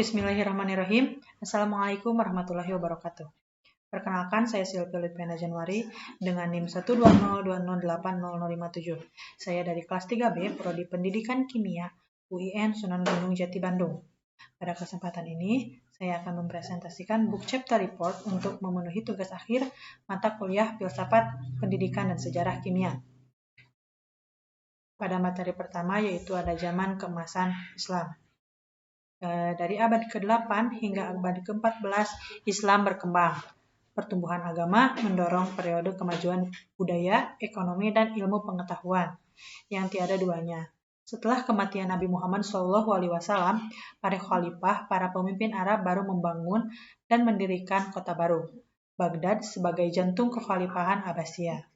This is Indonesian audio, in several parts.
Bismillahirrahmanirrahim. Assalamualaikum warahmatullahi wabarakatuh. Perkenalkan, saya Silvia Litviana Januari dengan NIM 12020800057. Saya dari kelas 3B, Prodi Pendidikan Kimia, UIN Sunan Gunung Jati Bandung. Pada kesempatan ini, saya akan mempresentasikan book chapter report untuk memenuhi tugas akhir mata kuliah Filsafat Pendidikan dan Sejarah Kimia. Pada materi pertama yaitu ada zaman keemasan Islam. Dari abad ke-8 hingga abad ke-14, Islam berkembang. Pertumbuhan agama mendorong periode kemajuan budaya, ekonomi, dan ilmu pengetahuan yang tiada duanya. Setelah kematian Nabi Muhammad SAW, para khalifah, para pemimpin Arab baru membangun dan mendirikan kota baru, Baghdad sebagai jantung kekhalifahan Abbasiyah.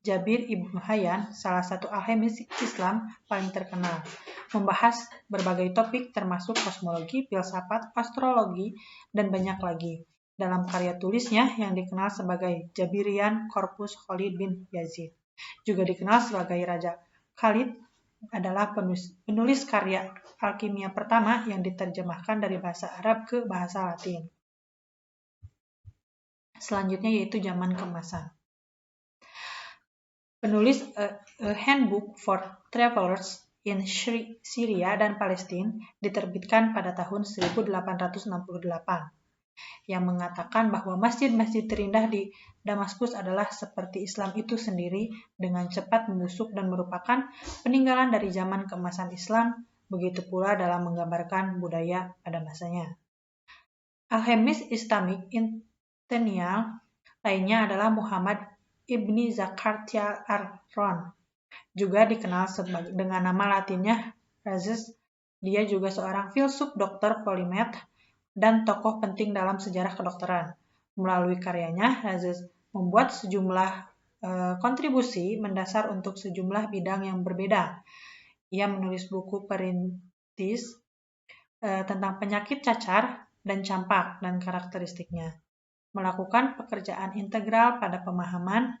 Jabir ibnu Hayyan, salah satu alkemis Islam paling terkenal, membahas berbagai topik termasuk kosmologi, filsafat, astrologi, dan banyak lagi. Dalam karya tulisnya yang dikenal sebagai Jabirian Corpus Khalid bin Yazid, juga dikenal sebagai Raja Khalid, adalah penulis karya alkimia pertama yang diterjemahkan dari bahasa Arab ke bahasa Latin. Selanjutnya yaitu zaman keemasan. Penulis A Handbook for Travelers in Syria dan Palestina diterbitkan pada tahun 1868 yang mengatakan bahwa masjid-masjid terindah di Damaskus adalah seperti Islam itu sendiri, dengan cepat membusuk dan merupakan peninggalan dari zaman keemasan Islam, begitu pula dalam menggambarkan budaya pada masanya. Alkemis Islamic Intennial lainnya adalah Muhammad Ibni Zakaria Ar-Ron, juga dikenal dengan nama latinnya Rhazes. Dia juga seorang filsuf, dokter, polimet, dan tokoh penting dalam sejarah kedokteran. Melalui karyanya, Rhazes membuat sejumlah kontribusi mendasar untuk sejumlah bidang yang berbeda. Ia menulis buku perintis tentang penyakit cacar dan campak dan karakteristiknya, melakukan pekerjaan integral pada pemahaman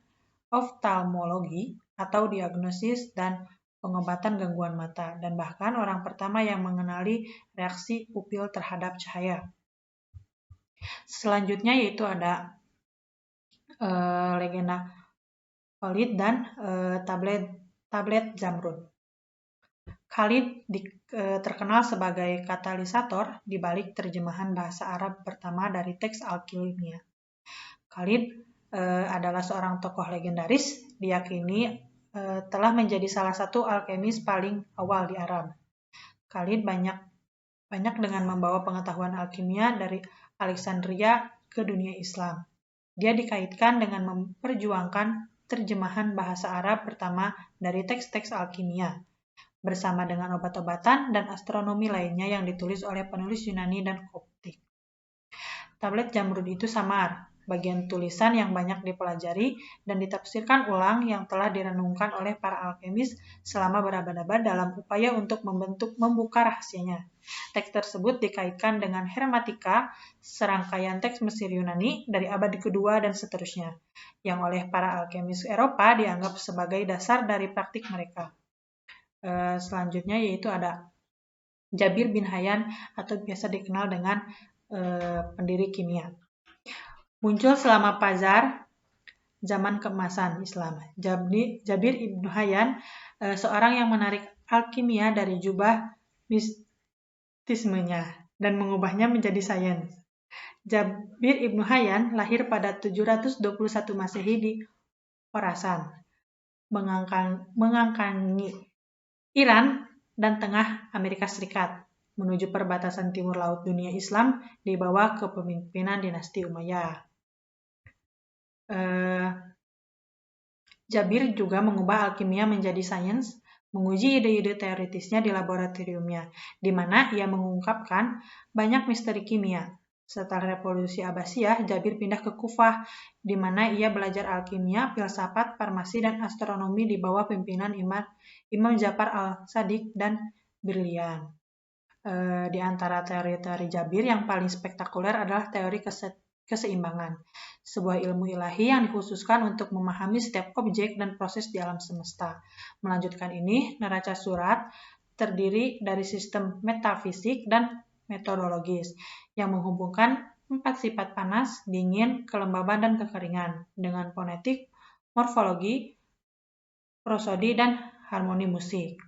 oftalmologi atau diagnosis dan pengobatan gangguan mata, dan bahkan orang pertama yang mengenali reaksi pupil terhadap cahaya. Selanjutnya yaitu ada legenda Khalid dan tablet Zamrud. Khalid terkenal sebagai katalisator di balik terjemahan bahasa Arab pertama dari teks alkimia. Khalid adalah seorang tokoh legendaris, diyakini telah menjadi salah satu alkemis paling awal di Arab. Khalid banyak dengan membawa pengetahuan alkimia dari Alexandria ke dunia Islam. Dia dikaitkan dengan memperjuangkan terjemahan bahasa Arab pertama dari teks-teks alkimia, bersama dengan obat-obatan dan astronomi lainnya yang ditulis oleh penulis Yunani dan Koptik. Tablet Zamrud itu samar, bagian tulisan yang banyak dipelajari dan ditafsirkan ulang yang telah direnungkan oleh para alkemis selama berabad-abad dalam upaya untuk membuka rahasianya. Teks tersebut dikaitkan dengan Hermetika, serangkaian teks Mesir Yunani dari abad kedua dan seterusnya, yang oleh para alkemis Eropa dianggap sebagai dasar dari praktik mereka. Selanjutnya yaitu ada Jabir bin Hayyan atau biasa dikenal dengan pendiri kimia. Muncul selama Pazar zaman keemasan Islam. Jabir ibnu Hayyan seorang yang menarik alkimia dari jubah mistismenya dan mengubahnya menjadi sains. Jabir ibnu Hayyan lahir pada 721 Masehi di Khorasan, mengangkangi Iran dan tengah Amerika Serikat, menuju perbatasan timur laut dunia Islam di bawah kepemimpinan dinasti Umayyah. Jabir juga mengubah alkimia menjadi sains, menguji ide-ide teoritisnya di laboratoriumnya, di mana ia mengungkapkan banyak misteri kimia. Setelah revolusi Abbasiyah, Jabir pindah ke Kufah, di mana ia belajar alkimia, filsafat, farmasi, dan astronomi di bawah pimpinan Imam Ja'far al-Sadiq dan Birlian. Di antara teori-teori Jabir yang paling spektakuler adalah teori keseimbangan, sebuah ilmu ilahi yang dikhususkan untuk memahami setiap objek dan proses di alam semesta. Melanjutkan ini, neraca surat terdiri dari sistem metafisik dan metodologis yang menghubungkan 4 sifat panas, dingin, kelembaban, dan kekeringan dengan fonetik, morfologi, prosodi, dan harmoni musik.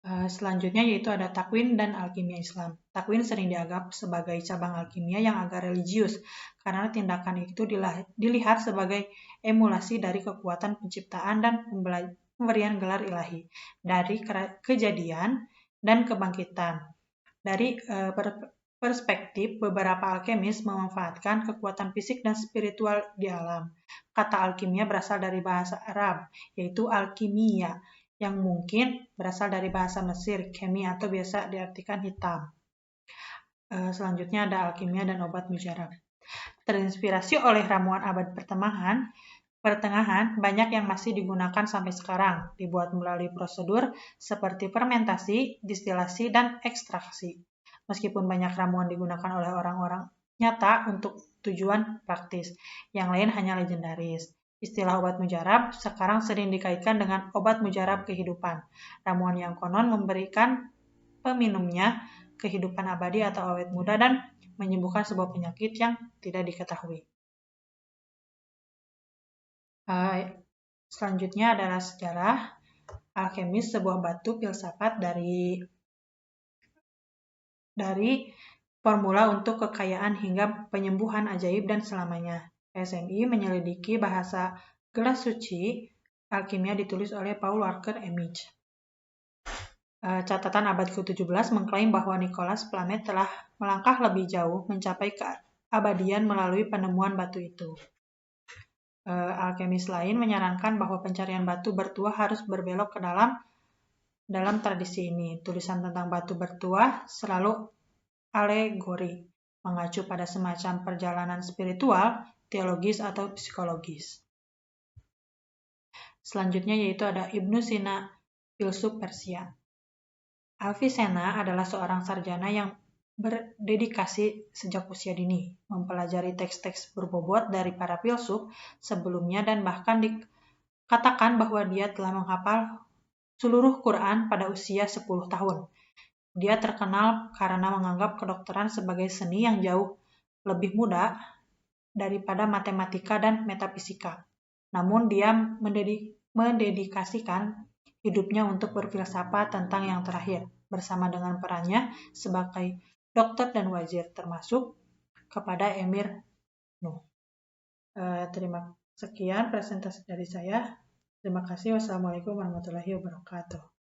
Selanjutnya yaitu ada takwin dan alkimia Islam. Takwin sering dianggap sebagai cabang alkimia yang agak religius karena tindakan itu dilihat sebagai emulasi dari kekuatan penciptaan dan pemberian gelar ilahi dari kejadian dan kebangkitan. Dari perspektif beberapa alkemis memanfaatkan kekuatan fisik dan spiritual di alam. Kata alkimia berasal dari bahasa Arab, yaitu alkimia, yang mungkin berasal dari bahasa Mesir, kemi atau biasa diartikan hitam. Selanjutnya ada alkimia dan obat mujarab. Terinspirasi oleh ramuan abad pertengahan, banyak yang masih digunakan sampai sekarang, dibuat melalui prosedur seperti fermentasi, distilasi, dan ekstraksi. Meskipun banyak ramuan digunakan oleh orang-orang nyata untuk tujuan praktis, yang lain hanya legendaris. Istilah obat mujarab sekarang sering dikaitkan dengan obat mujarab kehidupan, ramuan yang konon memberikan peminumnya kehidupan abadi atau awet muda dan menyembuhkan sebuah penyakit yang tidak diketahui. Selanjutnya adalah sejarah alkemis, sebuah batu filsafat dari formula untuk kekayaan hingga penyembuhan ajaib dan selamanya. PSMI menyelidiki bahasa gelas suci alkimia ditulis oleh Paul Walker Emich. Catatan abad ke-17 mengklaim bahwa Nicholas Flamel telah melangkah lebih jauh mencapai keabadian melalui penemuan batu itu. Alkemis lain menyarankan bahwa pencarian batu bertuah harus berbelok ke dalam tradisi ini. Tulisan tentang batu bertuah selalu alegori, mengacu pada semacam perjalanan spiritual, teologis, atau psikologis. Selanjutnya yaitu ada Ibnu Sina, filsuf Persia. Avicenna adalah seorang sarjana yang berdedikasi sejak usia dini, mempelajari teks-teks berbobot dari para filsuf sebelumnya dan bahkan dikatakan bahwa dia telah menghafal seluruh Quran pada usia 10 tahun. Dia terkenal karena menganggap kedokteran sebagai seni yang jauh lebih mudah daripada matematika dan metafisika. Namun dia mendedikasikan hidupnya untuk berfilsafat tentang yang terakhir, bersama dengan perannya sebagai dokter dan wazir, termasuk kepada Emir Nuh. Terima sekian presentasi dari saya. Terima kasih. Wassalamualaikum warahmatullahi wabarakatuh.